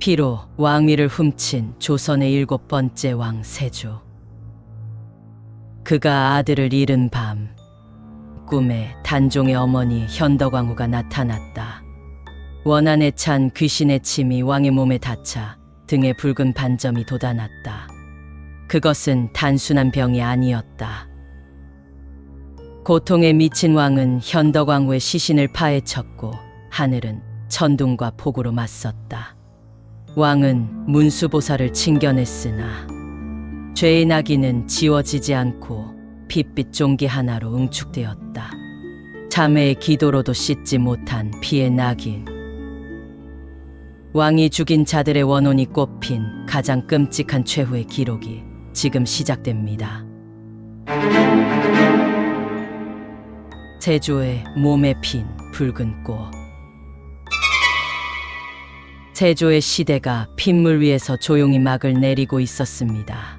피로 왕위를 훔친 조선의 7번째 왕 세조. 그가 아들을 잃은 밤, 꿈에 단종의 어머니 현덕왕후가 나타났다. 원한에 찬 귀신의 침이 왕의 몸에 닿자 등에 붉은 반점이 돋아났다. 그것은 단순한 병이 아니었다. 고통에 미친 왕은 현덕왕후의 시신을 파헤쳤고 하늘은 천둥과 폭우로 맞섰다. 왕은 문수보살을 칭견했으나 죄의 낙인은 지워지지 않고 핏빛 종기 하나로 응축되었다. 자매의 기도로도 씻지 못한 피의 낙인. 왕이 죽인 자들의 원혼이 꼽힌 가장 끔찍한 최후의 기록이 지금 시작됩니다. 세조의 몸에 핀 붉은 꽃. 세조의 시대가 핏물 위에서 조용히 막을 내리고 있었습니다.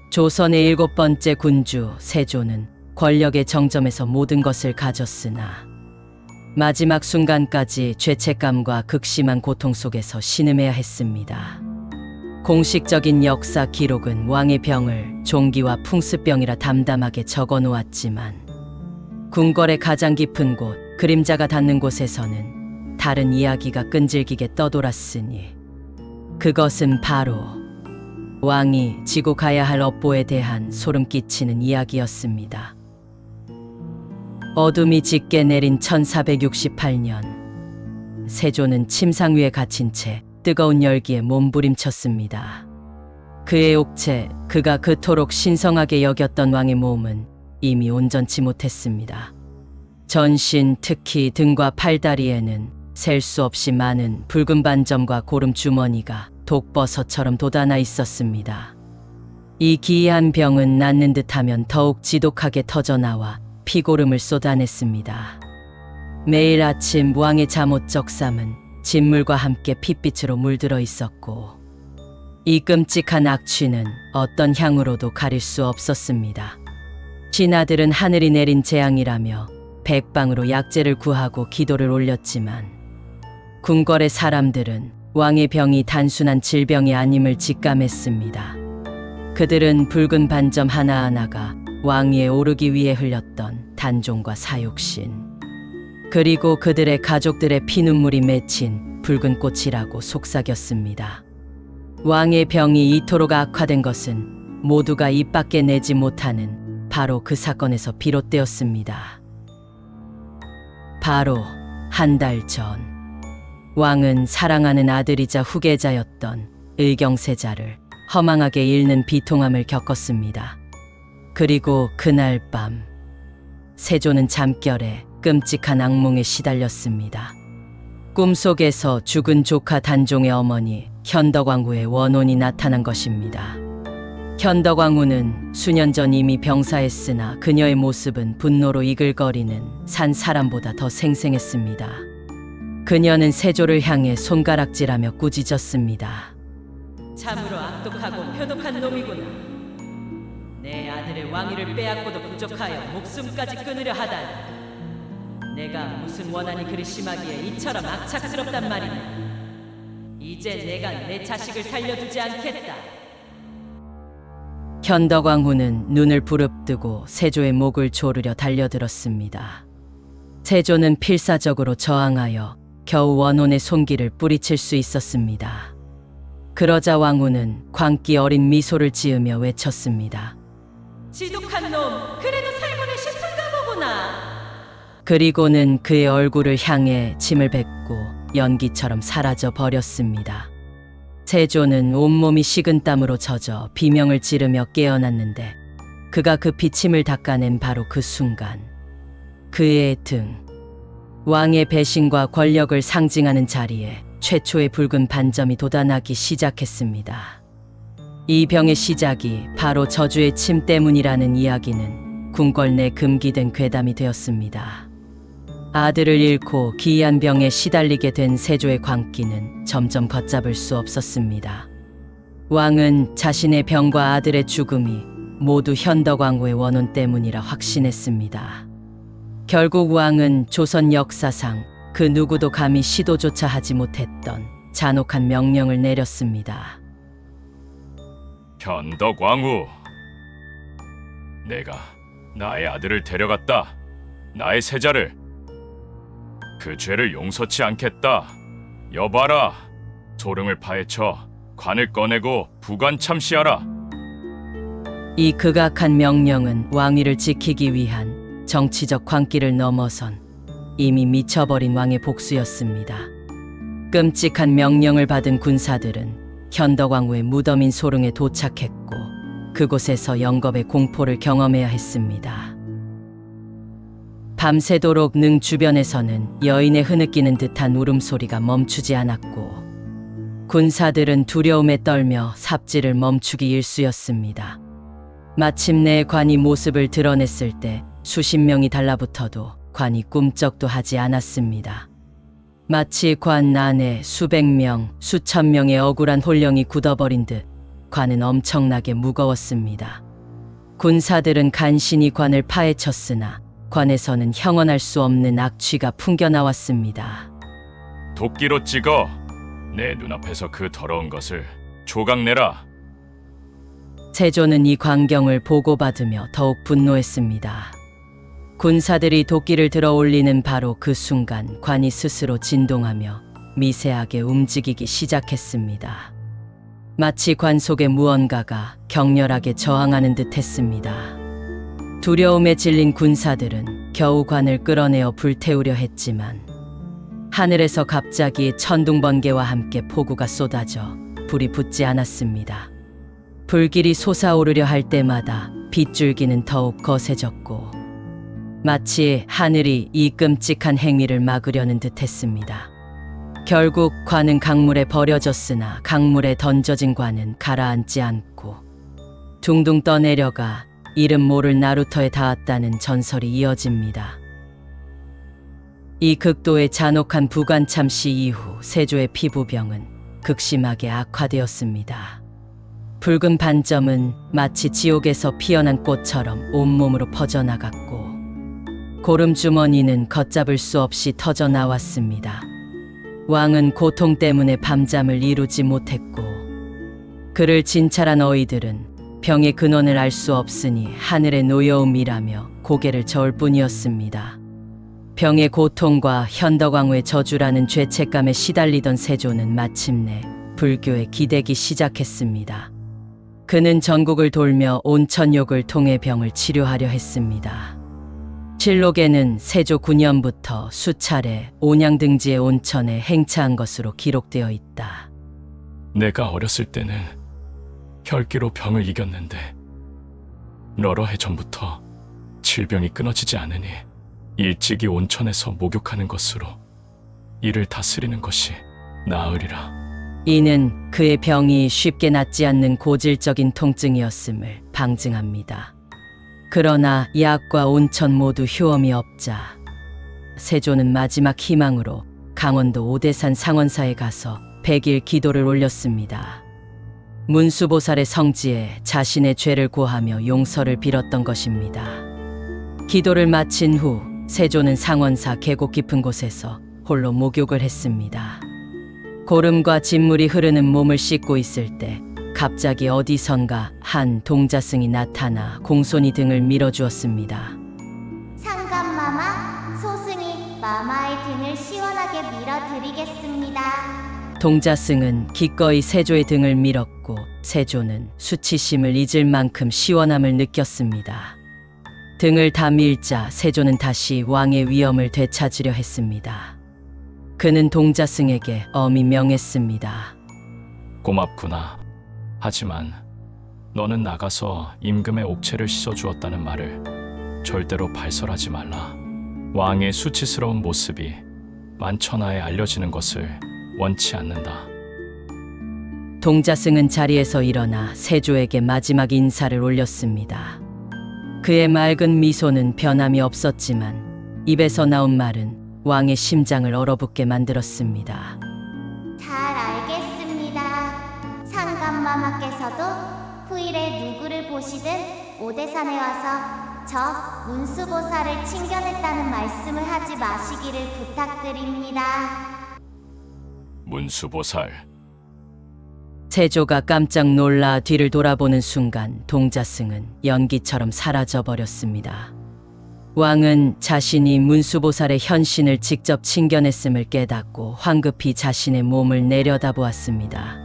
조선의 7번째 군주 세조는 권력의 정점에서 모든 것을 가졌으나 마지막 순간까지 죄책감과 극심한 고통 속에서 신음해야 했습니다. 공식적인 역사 기록은 왕의 병을 종기와 풍습병이라 담담하게 적어 놓았지만 궁궐의 가장 깊은 곳, 그림자가 닿는 곳에서는 다른 이야기가 끈질기게 떠돌았으니 그것은 바로 왕이 지고 가야 할 업보에 대한 소름 끼치는 이야기였습니다. 어둠이 짙게 내린 1468년, 세조는 침상 위에 갇힌 채 뜨거운 열기에 몸부림쳤습니다. 그의 옥체, 그가 그토록 신성하게 여겼던 왕의 몸은 이미 온전치 못했습니다. 전신, 특히 등과 팔다리에는 셀 수 없이 많은 붉은 반점과 고름 주머니가 독버섯처럼 돋아나 있었습니다. 이 기이한 병은 낫는 듯하면 더욱 지독하게 터져나와 피고름을 쏟아냈습니다. 매일 아침 왕의 잠옷 적삼은 진물과 함께 핏빛으로 물들어 있었고 이 끔찍한 악취는 어떤 향으로도 가릴 수 없었습니다. 신하들은 하늘이 내린 재앙이라며 백방으로 약재를 구하고 기도를 올렸지만 궁궐의 사람들은 왕의 병이 단순한 질병이 아님을 직감했습니다. 그들은 붉은 반점 하나하나가 왕위에 오르기 위해 흘렸던 단종과 사육신, 그리고 그들의 가족들의 피눈물이 맺힌 붉은 꽃이라고 속삭였습니다. 왕의 병이 이토록 악화된 것은 모두가 입 밖에 내지 못하는 바로 그 사건에서 비롯되었습니다. 바로 한 달 전, 왕은 사랑하는 아들이자 후계자였던 의경세자를 허망하게 잃는 비통함을 겪었습니다. 그리고 그날 밤, 세조는 잠결에 끔찍한 악몽에 시달렸습니다. 꿈속에서 죽은 조카 단종의 어머니 현덕왕후의 원혼이 나타난 것입니다. 현덕왕후는 수년 전 이미 병사했으나 그녀의 모습은 분노로 이글거리는 산 사람보다 더 생생했습니다. 그녀는 세조를 향해 손가락질하며 꾸짖었습니다. 참으로 악독하고 표독한 놈이구나. 내 아들의 왕위를 빼앗고도 부족하여 목숨까지 끊으려 하다니. 내가 무슨 원한이 그리 심하기에 이처럼 악착스럽단 말이냐. 이제 내가 내 자식을 살려두지 않겠다. 현덕왕후는 눈을 부릅뜨고 세조의 목을 조르려 달려들었습니다. 세조는 필사적으로 저항하여 겨우 원혼의 손길을 뿌리칠 수 있었습니다. 그러자 왕후는 광기 어린 미소를 지으며 외쳤습니다. 지독한 놈, 그래도 살고는 싶은가 보구나. 그리고는 그의 얼굴을 향해 침을 뱉고 연기처럼 사라져 버렸습니다. 세조는 온몸이 식은땀으로 젖어 비명을 지르며 깨어났는데 그가 급히 침을 닦아낸 바로 그 순간 그의 등, 왕의 배신과 권력을 상징하는 자리에 최초의 붉은 반점이 돋아나기 시작했습니다. 이 병의 시작이 바로 저주의 침 때문이라는 이야기는 궁궐 내 금기된 괴담이 되었습니다. 아들을 잃고 기이한 병에 시달리게 된 세조의 광기는 점점 걷잡을 수 없었습니다. 왕은 자신의 병과 아들의 죽음이 모두 현덕왕후의 원혼 때문이라 확신했습니다. 결국 왕은 조선 역사상 그 누구도 감히 시도조차 하지 못했던 잔혹한 명령을 내렸습니다. 현덕왕후, 내가 나의 아들을 데려갔다. 나의 세자를. 그 죄를 용서치 않겠다. 여봐라. 소릉을 파헤쳐 관을 꺼내고 부관 참시하라. 이 극악한 명령은 왕위를 지키기 위한 정치적 광기를 넘어선 이미 미쳐버린 왕의 복수였습니다. 끔찍한 명령을 받은 군사들은 현덕왕후의 무덤인 소릉에 도착했고 그곳에서 영겁의 공포를 경험해야 했습니다. 밤새도록 능 주변에서는 여인의 흐느끼는 듯한 울음소리가 멈추지 않았고 군사들은 두려움에 떨며 삽질을 멈추기 일쑤였습니다. 마침내 관이 모습을 드러냈을 때 수십 명이 달라붙어도 관이 꿈쩍도 하지 않았습니다. 마치 관 안에 수백 명, 수천 명의 억울한 혼령이 굳어버린 듯 관은 엄청나게 무거웠습니다. 군사들은 간신히 관을 파헤쳤으나 관에서는 형언할 수 없는 악취가 풍겨나왔습니다. 도끼로 찍어 내 눈앞에서 그 더러운 것을 조각내라. 세조는 이 광경을 보고받으며 더욱 분노했습니다. 군사들이 도끼를 들어 올리는 바로 그 순간 관이 스스로 진동하며 미세하게 움직이기 시작했습니다. 마치 관 속의 무언가가 격렬하게 저항하는 듯 했습니다. 두려움에 질린 군사들은 겨우 관을 끌어내어 불태우려 했지만 하늘에서 갑자기 천둥번개와 함께 폭우가 쏟아져 불이 붙지 않았습니다. 불길이 솟아오르려 할 때마다 빗줄기는 더욱 거세졌고 마치 하늘이 이 끔찍한 행위를 막으려는 듯 했습니다. 결국 관은 강물에 버려졌으나 강물에 던져진 관은 가라앉지 않고 둥둥 떠내려가 이름 모를 나루터에 닿았다는 전설이 이어집니다. 이 극도의 잔혹한 부관 참시 이후 세조의 피부병은 극심하게 악화되었습니다. 붉은 반점은 마치 지옥에서 피어난 꽃처럼 온몸으로 퍼져나갔고 고름 주머니는 걷잡을 수 없이 터져 나왔습니다. 왕은 고통 때문에 밤잠을 이루지 못했고 그를 진찰한 어이들은 병의 근원을 알 수 없으니 하늘의 노여움이라며 고개를 저을 뿐이었습니다. 병의 고통과 현덕왕후의 저주라는 죄책감에 시달리던 세조는 마침내 불교에 기대기 시작했습니다. 그는 전국을 돌며 온천욕을 통해 병을 치료하려 했습니다. 실록에는 세조 9년부터 수차례 온양등지의 온천에 행차한 것으로 기록되어 있다. 내가 어렸을 때는 혈기로 병을 이겼는데 여러 해 전부터 질병이 끊어지지 않으니 일찍이 온천에서 목욕하는 것으로 이를 다스리는 것이 나으리라. 이는 그의 병이 쉽게 낫지 않는 고질적인 통증이었음을 방증합니다. 그러나 약과 온천 모두 효험이 없자 세조는 마지막 희망으로 강원도 오대산 상원사에 가서 100일 기도를 올렸습니다. 문수보살의 성지에 자신의 죄를 고하며 용서를 빌었던 것입니다. 기도를 마친 후 세조는 상원사 계곡 깊은 곳에서 홀로 목욕을 했습니다. 고름과 진물이 흐르는 몸을 씻고 있을 때 갑자기 어디선가 한 동자승이 나타나 공손히 등을 밀어주었습니다. 상감마마, 소승이 마마의 등을 시원하게 밀어드리겠습니다. 동자승은 기꺼이 세조의 등을 밀었고 세조는 수치심을 잊을 만큼 시원함을 느꼈습니다. 등을 다 밀자 세조는 다시 왕의 위엄을 되찾으려 했습니다. 그는 동자승에게 엄히 명했습니다. 고맙구나. 하지만 너는 나가서 임금의 옥체를 씻어주었다는 말을 절대로 발설하지 말라. 왕의 수치스러운 모습이 만천하에 알려지는 것을 원치 않는다. 동자승은 자리에서 일어나 세조에게 마지막 인사를 올렸습니다. 그의 맑은 미소는 변함이 없었지만 입에서 나온 말은 왕의 심장을 얼어붙게 만들었습니다. 잘 알겠습니다. 상감마마께서도 후일에 누구를 보시든 오대산에 와서 저 문수보살을 칭견했다는 말씀을 하지 마시기를 부탁드립니다. 문수보살. 세조가 깜짝 놀라 뒤를 돌아보는 순간 동자승은 연기처럼 사라져 버렸습니다. 왕은 자신이 문수보살의 현신을 직접 칭견했음을 깨닫고 황급히 자신의 몸을 내려다보았습니다.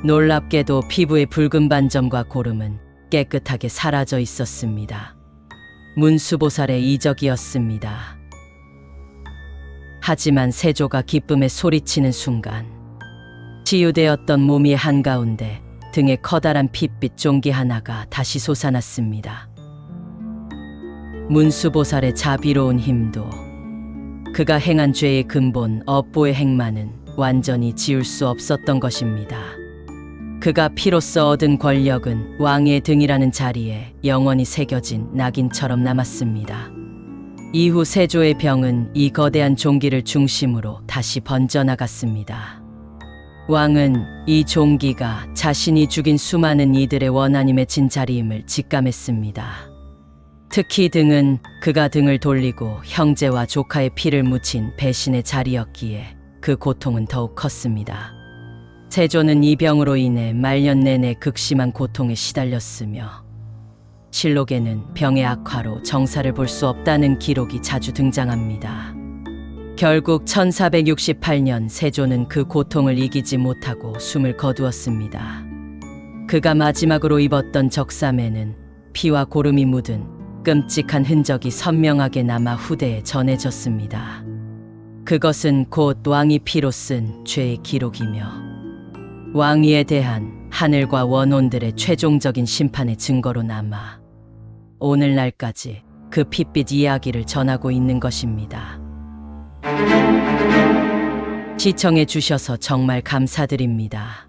놀랍게도 피부의 붉은 반점과 고름은 깨끗하게 사라져 있었습니다. 문수보살의 이적이었습니다. 하지만 세조가 기쁨에 소리치는 순간 치유되었던 몸이 한가운데 등에 커다란 핏빛 종기 하나가 다시 솟아났습니다. 문수보살의 자비로운 힘도 그가 행한 죄의 근본 업보의 행만은 완전히 지울 수 없었던 것입니다. 그가 피로써 얻은 권력은 왕의 등이라는 자리에 영원히 새겨진 낙인처럼 남았습니다. 이후 세조의 병은 이 거대한 종기를 중심으로 다시 번져나갔습니다. 왕은 이 종기가 자신이 죽인 수많은 이들의 원한이 맺힌 자리임을 직감했습니다. 특히 등은 그가 등을 돌리고 형제와 조카의 피를 묻힌 배신의 자리였기에 그 고통은 더욱 컸습니다. 세조는 이 병으로 인해 말년 내내 극심한 고통에 시달렸으며 실록에는 병의 악화로 정사를 볼 수 없다는 기록이 자주 등장합니다. 결국 1468년 세조는 그 고통을 이기지 못하고 숨을 거두었습니다. 그가 마지막으로 입었던 적삼에는 피와 고름이 묻은 끔찍한 흔적이 선명하게 남아 후대에 전해졌습니다. 그것은 곧 왕이 피로 쓴 죄의 기록이며 왕위에 대한 하늘과 원혼들의 최종적인 심판의 증거로 남아 오늘날까지 그 핏빛 이야기를 전하고 있는 것입니다. 시청해 주셔서 정말 감사드립니다.